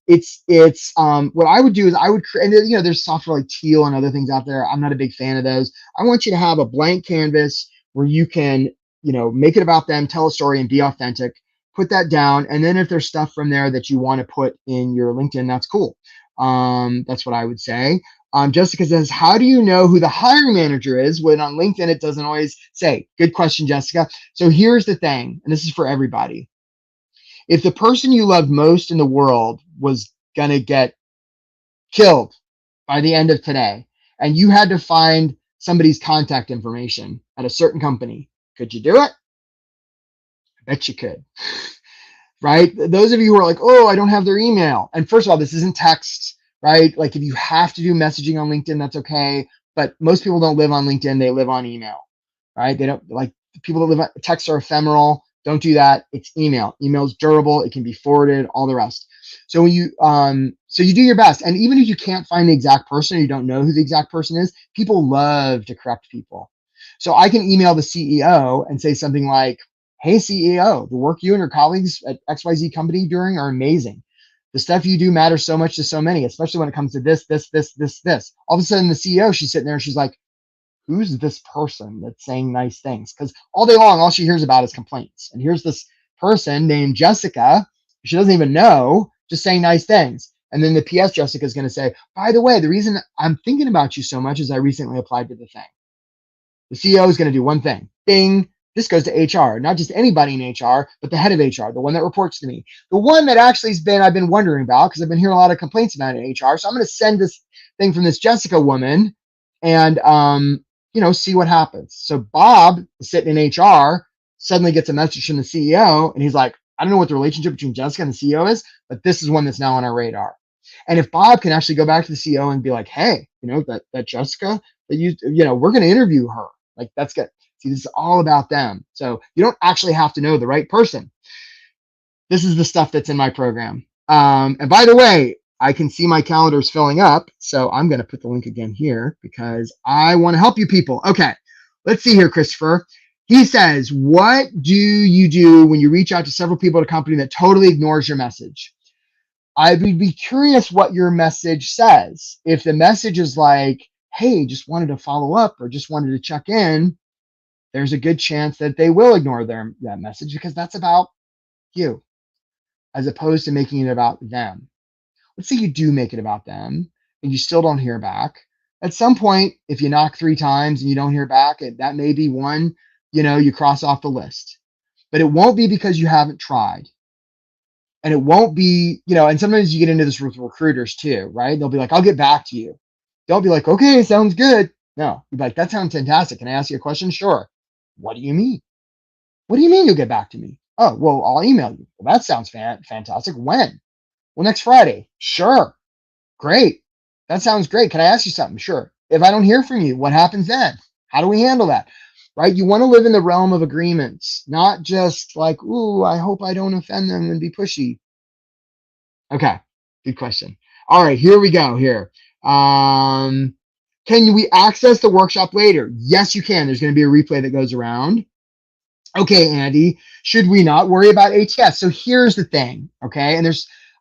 It's what I would do is I would create, and there's software like Teal and other things out there. I'm not a big fan of those. I want you to have a blank canvas where you can, make it about them, tell a story, and be authentic. Put that down, and then if there's stuff from there that you want to put in your LinkedIn, that's cool. That's what I would say. Jessica says, how do you know who the hiring manager is when on LinkedIn it doesn't always say? Good question, Jessica. So here's the thing, and this is for everybody. If the person you loved most in the world was going to get killed by the end of today, and you had to find somebody's contact information at a certain company, could you do it? I bet you could. Right? Those of you who are like, oh, I don't have their email. And first of all, this isn't text, right? Like if you have to do messaging on LinkedIn, that's okay. But most people don't live on LinkedIn, they live on email, right? They don't like people that live on texts are ephemeral. Don't do that. It's email. Email is durable. It can be forwarded, all the rest. So when you do your best. And even if you can't find the exact person or you don't know who the exact person is, people love to correct people. So I can email the CEO and say something like, hey, CEO, the work you and your colleagues at XYZ company doing are amazing. The stuff you do matters so much to so many, especially when it comes to this, this, this, this, this. All of a sudden, the CEO, she's sitting there and she's like, who's this person that's saying nice things? Because all day long, all she hears about is complaints. And here's this person named Jessica, she doesn't even know, just saying nice things. And then the PS Jessica is going to say, by the way, the reason I'm thinking about you so much is I recently applied to the thing. The CEO is going to do one thing. Ding. This goes to HR, not just anybody in HR, but the head of HR, the one that reports to me, the one that actually I've been wondering about because I've been hearing a lot of complaints about it in HR. So I'm going to send this thing from this Jessica woman and, see what happens. So Bob is sitting in HR, suddenly gets a message from the CEO, and he's like, I don't know what the relationship between Jessica and the CEO is, but this is one that's now on our radar. And if Bob can actually go back to the CEO and be like, hey, that Jessica that we're going to interview her. Like that's good. See, this is all about them. So you don't actually have to know the right person. This is the stuff that's in my program. And by the way, I can see my calendar is filling up. So I'm going to put the link again here because I want to help you people. Okay, let's see here, Christopher. He says, what do you do when you reach out to several people at a company that totally ignores your message? I would be curious what your message says. If the message is like, hey, just wanted to follow up or just wanted to check in, there's a good chance that they will ignore that message because that's about you as opposed to making it about them. Let's say you do make it about them and you still don't hear back. At some point, if you knock 3 times and you don't hear back, that may be one, you cross off the list. But it won't be because you haven't tried. And it won't be, and sometimes you get into this with recruiters too, right? They'll be like, I'll get back to you. Don't be like, okay, sounds good. No, you'll be like, that sounds fantastic. Can I ask you a question? Sure. What do you mean? What do you mean you'll get back to me? Oh, well, I'll email you. Well, that sounds fantastic. When? Well, next Friday. Sure. Great. That sounds great. Can I ask you something? Sure. If I don't hear from you, what happens then? How do we handle that? Right? You want to live in the realm of agreements, not just like, ooh, I hope I don't offend them and be pushy. Okay. Good question. All right, here we go here. Can we access the workshop later? Yes, you can. There's going to be a replay that goes around. Okay, Andy, should we not worry about ATS? So here's the thing, okay? And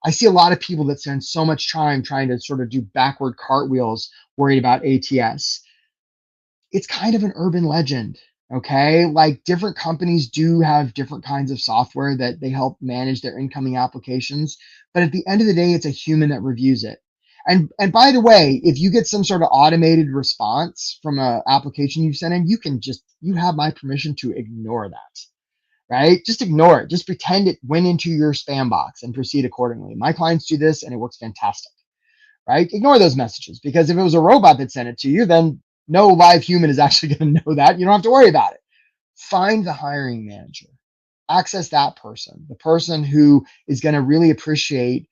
I see a lot of people that spend so much time trying to sort of do backward cartwheels worried about ATS. It's kind of an urban legend, okay? Like different companies do have different kinds of software that they help manage their incoming applications. But at the end of the day, it's a human that reviews it. And by the way, if you get some sort of automated response from an application you've sent in, you have my permission to ignore that, right? Just ignore it. Just pretend it went into your spam box and proceed accordingly. My clients do this and it works fantastic, right? Ignore those messages because if it was a robot that sent it to you, then no live human is actually going to know that. You don't have to worry about it. Find the hiring manager. Access that person, the person who is going to really appreciate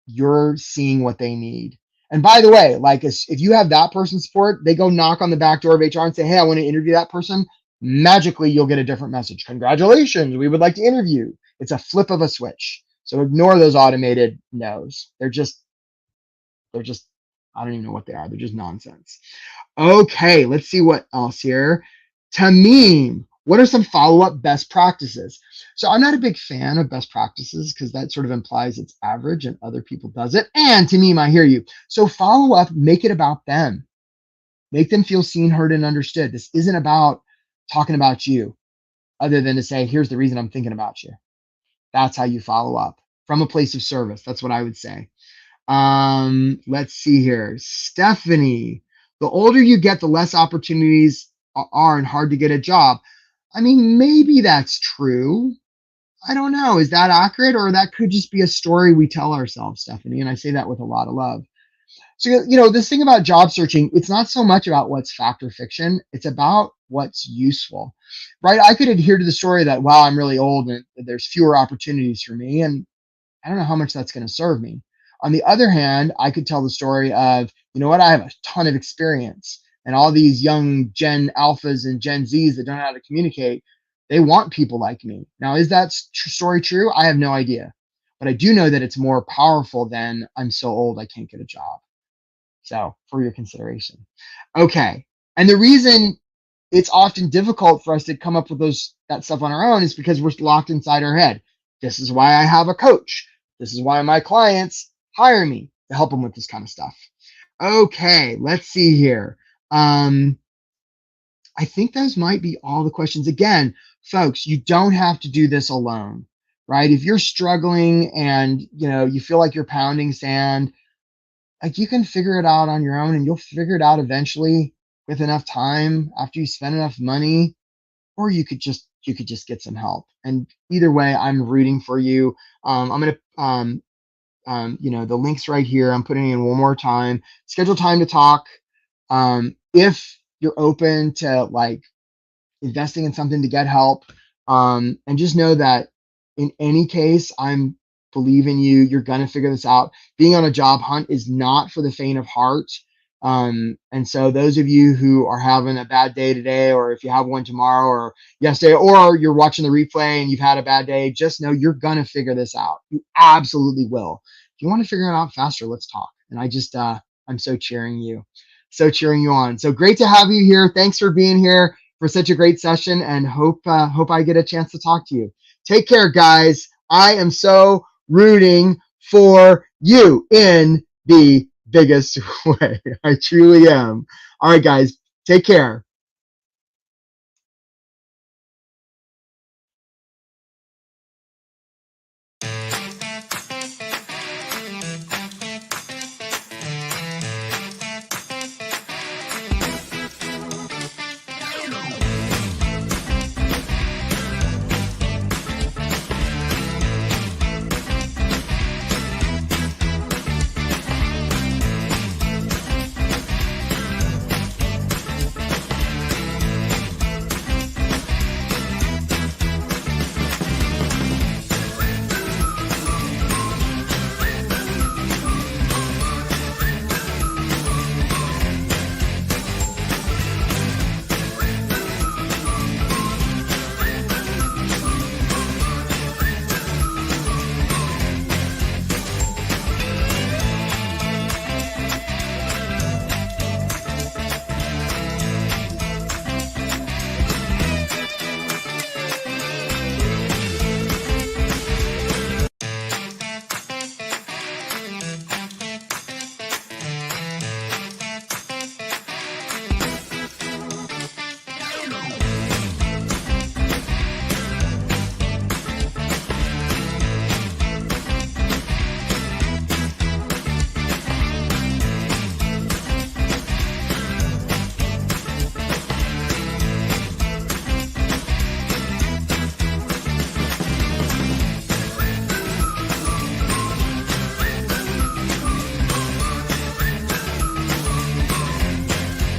you're seeing what they need. And by the way, like if you have that person's support, they go knock on the back door of HR and say, hey, I want to interview that person. Magically, you'll get a different message. Congratulations, we would like to interview. It's a flip of a switch. So ignore those automated no's. They're just I don't even know what they are. They're just nonsense. Okay, let's see what else here. Tamim, what are some follow-up best practices? So I'm not a big fan of best practices because that sort of implies it's average and other people does it. And Tamim, I hear you. So follow up, make it about them. Make them feel seen, heard, and understood. This isn't about talking about you, other than to say, here's the reason I'm thinking about you. That's how you follow up from a place of service. That's what I would say. Let's see here. Stephanie, the older you get, the less opportunities are and hard to get a job. I mean, maybe that's true. I don't know. Is that accurate? Or that could just be a story we tell ourselves, Stephanie. And I say that with a lot of love. So, this thing about job searching, it's not so much about what's fact or fiction, it's about what's useful, right? I could adhere to the story that, wow, I'm really old and there's fewer opportunities for me. And I don't know how much that's going to serve me. On the other hand, I could tell the story of, you know what, I have a ton of experience and all these young Gen Alphas and Gen Zs that don't know how to communicate, they want people like me. Now, is that story true? I have no idea. But I do know that it's more powerful than I'm so old I can't get a job. So, for your consideration. Okay. And the reason it's often difficult for us to come up with that stuff on our own is because we're locked inside our head. This is why I have a coach. This is why my clients hire me to help them with this kind of stuff. Okay, let's see here. I think those might be all the questions. Again, folks, you don't have to do this alone, right? If you're struggling and you feel like you're pounding sand, like you can figure it out on your own, and you'll figure it out eventually with enough time after you spend enough money, or you could just get some help. And either way, I'm rooting for you. I'm gonna the link's right here. I'm putting in one more time. Schedule time to talk. If you're open to like investing in something to get help, and just know that in any case, I'm believe in you. You're gonna figure this out. Being on a job hunt is not for the faint of heart. And so those of you who are having a bad day today, or if you have one tomorrow or yesterday, or you're watching the replay and you've had a bad day, just know you're gonna figure this out. You absolutely will. If you want to figure it out faster, let's talk. And I'm so cheering you. So cheering you on. So great to have you here. Thanks for being here for such a great session, and hope I get a chance to talk to you. Take care, guys. I am so rooting for you in the biggest way. I truly am. All right, guys, take care.